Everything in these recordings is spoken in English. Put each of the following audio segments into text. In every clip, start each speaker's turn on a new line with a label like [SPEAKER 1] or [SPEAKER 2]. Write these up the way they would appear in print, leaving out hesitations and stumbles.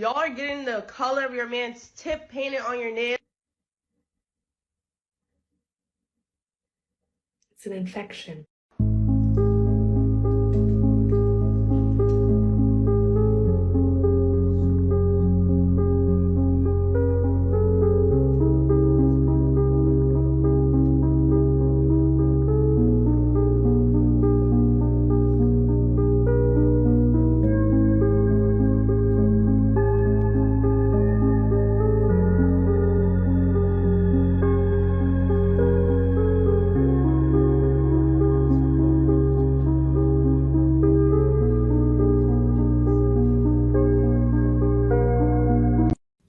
[SPEAKER 1] Y'all are getting the color of your man's tip painted on your nail.
[SPEAKER 2] It's an infection.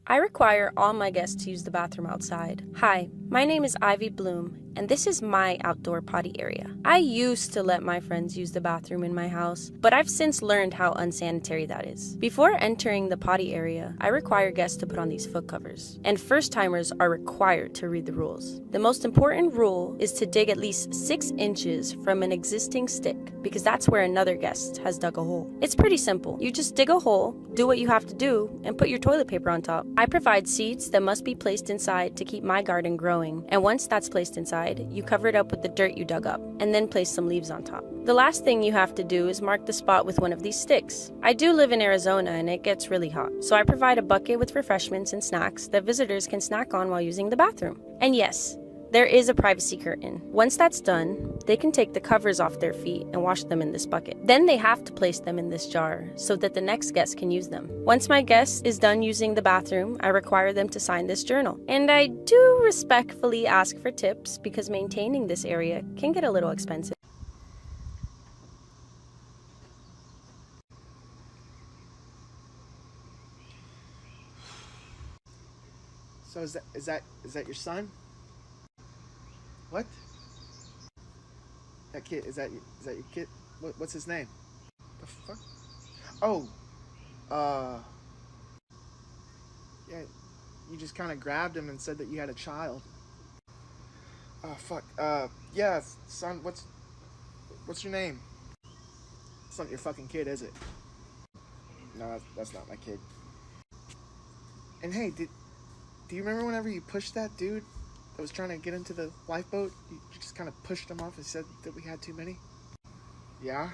[SPEAKER 3] I require all my guests to use the bathroom outside. Hi, my name is Ivy Bloom, and this is my outdoor potty area. I used to let my friends use the bathroom in my house, but I've since learned how unsanitary that is. Before entering the potty area, I require guests to put on these foot covers, and first-timers are required to read the rules. The most important rule is to dig at least 6 inches from an existing stick, because that's where another guest has dug a hole. It's pretty simple. You just dig a hole, do what you have to do, and put your toilet paper on top. I provide seeds that must be placed inside to keep my garden growing, and once that's placed inside, you cover it up with the dirt you dug up, and then place some leaves on top. The last thing you have to do is mark the spot with one of these sticks. I do live in Arizona and it gets really hot, so I provide a bucket with refreshments and snacks that visitors can snack on while using the bathroom. And yes, there is a privacy curtain. Once that's done, they can take the covers off their feet and wash them in this bucket. Then they have to place them in this jar so that the next guest can use them. Once my guest is done using the bathroom, I require them to sign this journal. And I do respectfully ask for tips because maintaining this area can get a little expensive.
[SPEAKER 4] So is that your son? What? That kid, is that your kid? What's his name? The fuck? Oh, yeah, you just kind of grabbed him and said that you had a child. Oh, fuck. Yeah, son, what's your name? It's not your fucking kid, is it? No, that's not my kid. And hey, do you remember whenever you pushed that dude that was trying to get into the lifeboat? You just kind of pushed him off and said that we had too many? Yeah?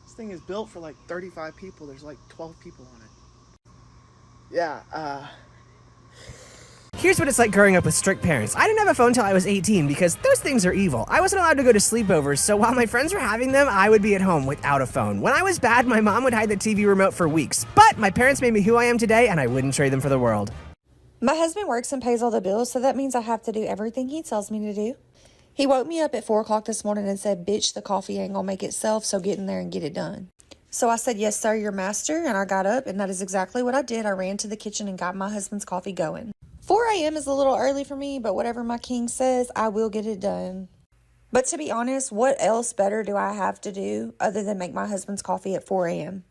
[SPEAKER 4] This thing is built for like 35 people. There's like 12 people on it. Yeah,
[SPEAKER 5] Here's what it's like growing up with strict parents. I didn't have a phone until I was 18 because those things are evil. I wasn't allowed to go to sleepovers, so while my friends were having them, I would be at home without a phone. When I was bad, my mom would hide the TV remote for weeks. But my parents made me who I am today, and I wouldn't trade them for the world.
[SPEAKER 6] My husband works and pays all the bills, so that means I have to do everything he tells me to do. He woke me up at 4 o'clock this morning and said, "Bitch, the coffee ain't gonna make itself, so get in there and get it done." So I said, "Yes, sir, your master," and I got up, and that is exactly what I did. I ran to the kitchen and got my husband's coffee going. 4 a.m. is a little early for me, but whatever my king says, I will get it done. But to be honest, what else better do I have to do other than make my husband's coffee at 4 a.m.?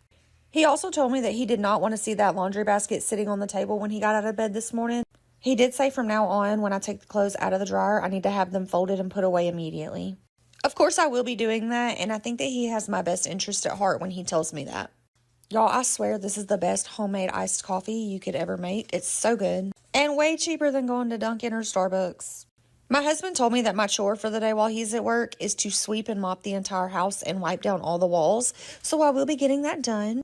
[SPEAKER 6] He also told me that he did not want to see that laundry basket sitting on the table when he got out of bed this morning. He did say from now on, when I take the clothes out of the dryer, I need to have them folded and put away immediately. Of course, I will be doing that, and I think that he has my best interest at heart when he tells me that. Y'all, I swear this is the best homemade iced coffee you could ever make. It's so good. And way cheaper than going to Dunkin' or Starbucks. My husband told me that my chore for the day while he's at work is to sweep and mop the entire house and wipe down all the walls, so I will be getting that done.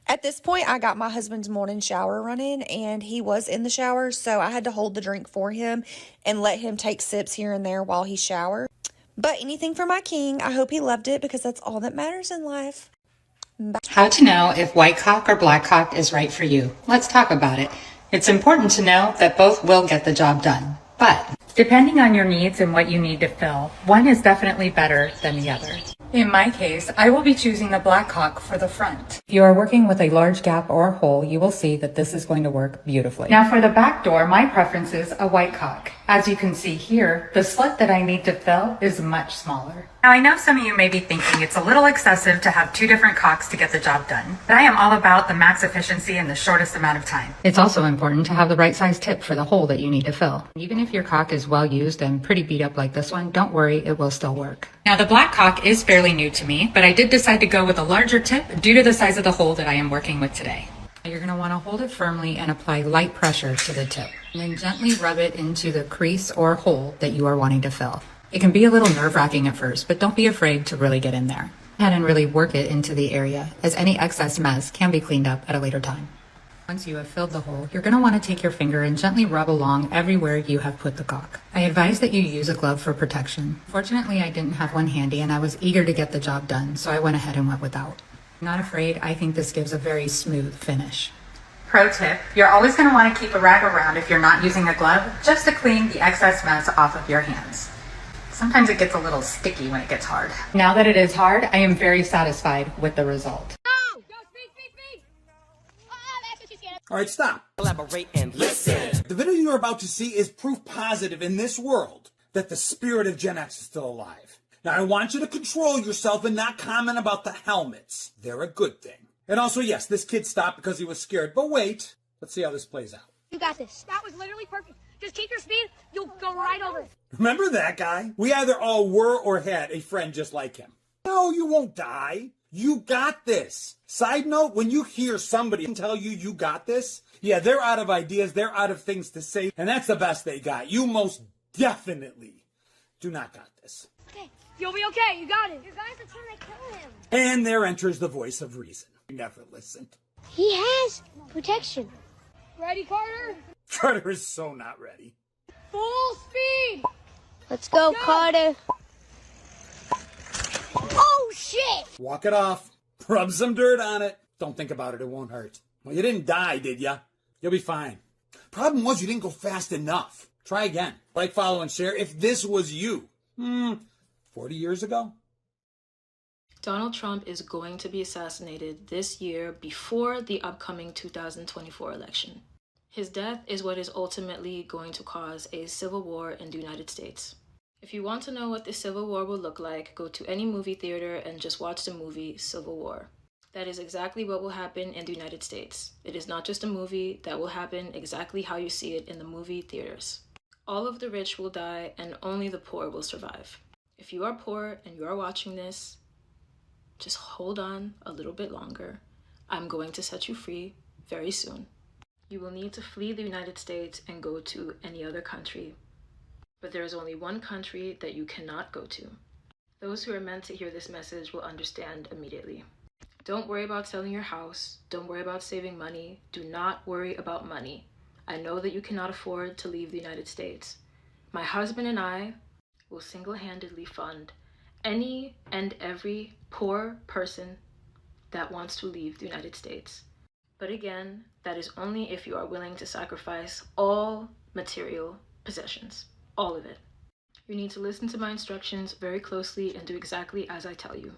[SPEAKER 6] At this point, I got my husband's morning shower running, and he was in the shower, so I had to hold the drink for him and let him take sips here and there while he showered. But anything for my king, I hope he loved it because that's all that matters in life. Bye.
[SPEAKER 7] How to know if white cock or black cock is right for you. Let's talk about it. It's important to know that both will get the job done, but depending on your needs and what you need to fill, one is definitely better than the other. In my case, I will be choosing the black cock for the front. If you are working with a large gap or hole, you will see that this is going to work beautifully. Now for the back door, my preference is a white cock. As you can see here, the slit that I need to fill is much smaller. Now I know some of you may be thinking it's a little excessive to have 2 different cocks to get the job done, but I am all about the max efficiency in the shortest amount of time. It's also important to have the right size tip for the hole that you need to fill. Even if your cock is well used and pretty beat up like this one, don't worry, it will still work. Now the black cock is fairly new to me, but I did decide to go with a larger tip due to the size of the hole that I am working with today. You're going to want to hold it firmly and apply light pressure to the tip, and then gently rub it into the crease or hole that you are wanting to fill. It can be a little nerve-wracking at first, but don't be afraid to really get in there. Go ahead and really work it into the area, as any excess mess can be cleaned up at a later time. Once you have filled the hole, you're going to want to take your finger and gently rub along everywhere you have put the cock. I advise that you use a glove for protection. Fortunately, I didn't have one handy and I was eager to get the job done, so I went ahead and went without. Not afraid, I think this gives a very smooth finish. Pro tip, you're always going to want to keep a rag around if you're not using a glove, just to clean the excess mess off of your hands. Sometimes it gets a little sticky when it gets hard. Now that it is hard, I am very satisfied with the result.
[SPEAKER 2] All right, stop. Elaborate and listen. The video you're about to see is proof positive in this world that the spirit of Gen X is still alive. Now, I want you to control yourself and not comment about the helmets. They're a good thing. And also, yes, this kid stopped because he was scared. But wait, let's see how this plays out.
[SPEAKER 8] You got this. That was literally perfect. Just keep your speed. You'll go right over.
[SPEAKER 2] Remember that guy? We either all were or had a friend just like him. No, you won't die. You got this. Side note, when you hear somebody tell you you got this, yeah, they're out of ideas. They're out of things to say. And that's the best they got. You most definitely do not got this.
[SPEAKER 8] Okay. You'll be okay. You got it. You guys are trying to kill him.
[SPEAKER 2] And there enters the voice of reason. You never listened.
[SPEAKER 8] He has protection. Ready, Carter?
[SPEAKER 2] Carter is so not ready.
[SPEAKER 8] Full speed. Let's go, Carter. Oh, shit.
[SPEAKER 2] Walk it off. Rub some dirt on it. Don't think about it. It won't hurt. Well, you didn't die, did ya? You'll be fine. Problem was you didn't go fast enough. Try again. Like, follow, and share if this was you. 40 years ago?
[SPEAKER 9] Donald Trump is going to be assassinated this year before the upcoming 2024 election. His death is what is ultimately going to cause a civil war in the United States. If you want to know what the Civil War will look like, go to any movie theater and just watch the movie Civil War. That is exactly what will happen in the United States. It is not just a movie, that will happen exactly how you see it in the movie theaters. All of the rich will die and only the poor will survive. If you are poor and you are watching this, just hold on a little bit longer. I'm going to set you free very soon. You will need to flee the United States and go to any other country. But there is only one country that you cannot go to. Those who are meant to hear this message will understand immediately. Don't worry about selling your house. Don't worry about saving money. Do not worry about money. I know that you cannot afford to leave the United States. My husband and I will single-handedly fund any and every poor person that wants to leave the United States. But again, that is only if you are willing to sacrifice all material possessions. All of it. You need to listen to my instructions very closely and do exactly as I tell you.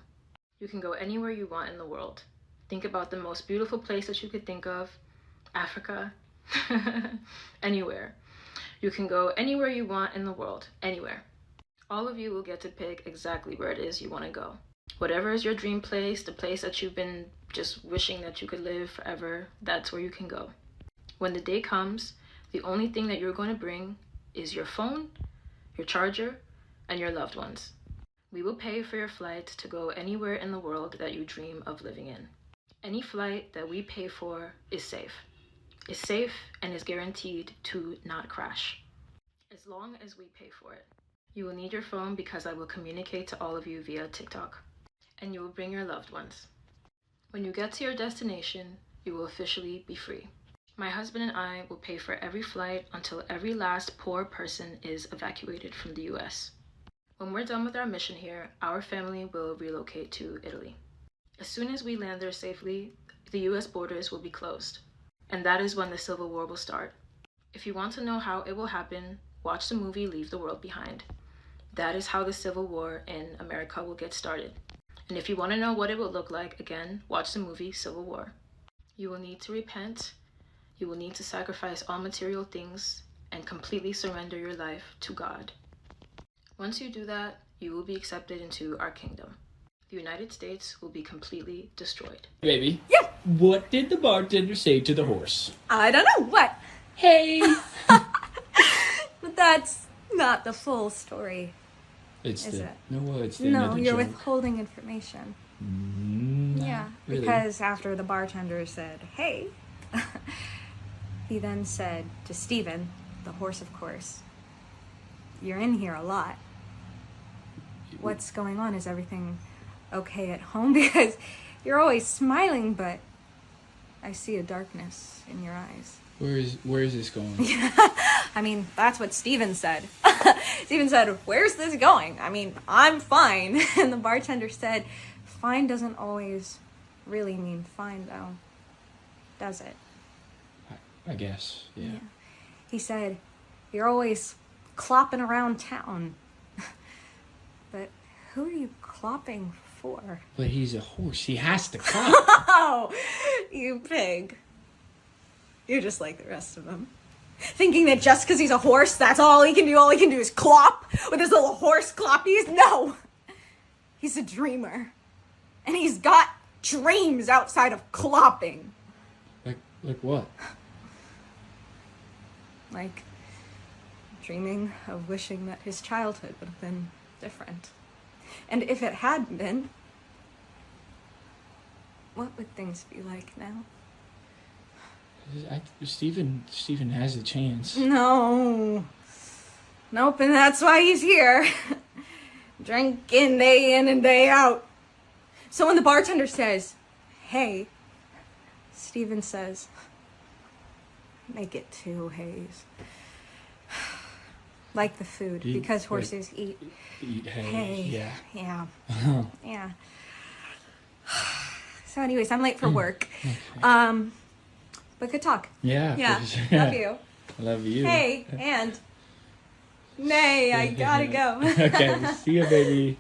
[SPEAKER 9] You can go anywhere you want in the world. Think about the most beautiful place that you could think of. Africa. Anywhere. You can go anywhere you want in the world. Anywhere. All of you will get to pick exactly where it is you want to go. Whatever is your dream place, the place that you've been just wishing that you could live forever, that's where you can go. When the day comes, the only thing that you're going to bring is your phone, your charger, and your loved ones. We will pay for your flight to go anywhere in the world that you dream of living in. Any flight that we pay for is safe. Is safe and is guaranteed to not crash. As long as we pay for it. You will need your phone because I will communicate to all of you via TikTok. And you will bring your loved ones. When you get to your destination, you will officially be free. My husband and I will pay for every flight until every last poor person is evacuated from the US. When we're done with our mission here, our family will relocate to Italy. As soon as we land there safely, the US borders will be closed. And that is when the Civil War will start. If you want to know how it will happen, watch the movie Leave the World Behind. That is how the Civil War in America will get started. And if you want to know what it will look like, again, watch the movie Civil War. You will need to repent. You will need to sacrifice all material things, and completely surrender your life to God. Once you do that, you will be accepted into our kingdom. The United States will be completely destroyed.
[SPEAKER 10] Baby. Yeah. What did the bartender say to the horse?
[SPEAKER 11] I don't know. What?
[SPEAKER 10] Hey.
[SPEAKER 11] But that's not the full story.
[SPEAKER 10] It's
[SPEAKER 11] is
[SPEAKER 10] the
[SPEAKER 11] it?
[SPEAKER 10] no. It's the
[SPEAKER 11] No,
[SPEAKER 10] another
[SPEAKER 11] you're
[SPEAKER 10] joke.
[SPEAKER 11] withholding information. Yeah,
[SPEAKER 10] really.
[SPEAKER 11] because after the bartender said, "Hey," he then said to Stephen, the horse, of course, "You're in here a lot. What's going on? Is everything okay at home? Because you're always smiling, but I see a darkness in your eyes."
[SPEAKER 10] Where is this going?
[SPEAKER 11] I mean, that's what Steven said. Steven said, "Where's this going? I mean, I'm fine." And the bartender said, "Fine doesn't always really mean fine, though, does it?"
[SPEAKER 10] I guess, yeah.
[SPEAKER 11] He said, "You're always clopping around town." But who are you clopping for?
[SPEAKER 10] But he's a horse. He has to clop.
[SPEAKER 11] Oh, you pig. You're just like the rest of them. Thinking that just because he's a horse, that's all he can do. All he can do is clop with his little horse cloppies. No. He's a dreamer. And he's got dreams outside of clopping.
[SPEAKER 10] Like what?
[SPEAKER 11] Like dreaming of wishing that his childhood would have been different. And if it had been, what would things be like now?
[SPEAKER 10] Stephen has a chance.
[SPEAKER 11] No. Nope, and that's why he's here. Drinking day in and day out. So when the bartender says, "Hey," Stephen says, "Make it two hays." Like the food, because horses eat hay.
[SPEAKER 10] Yeah.
[SPEAKER 11] Yeah. Yeah. So anyways, I'm late for work. But good talk.
[SPEAKER 10] Yeah.
[SPEAKER 11] Yeah.
[SPEAKER 10] Sure.
[SPEAKER 11] Love you.
[SPEAKER 10] Love you.
[SPEAKER 11] Hey, and nay, I gotta go.
[SPEAKER 10] Okay, see you, baby.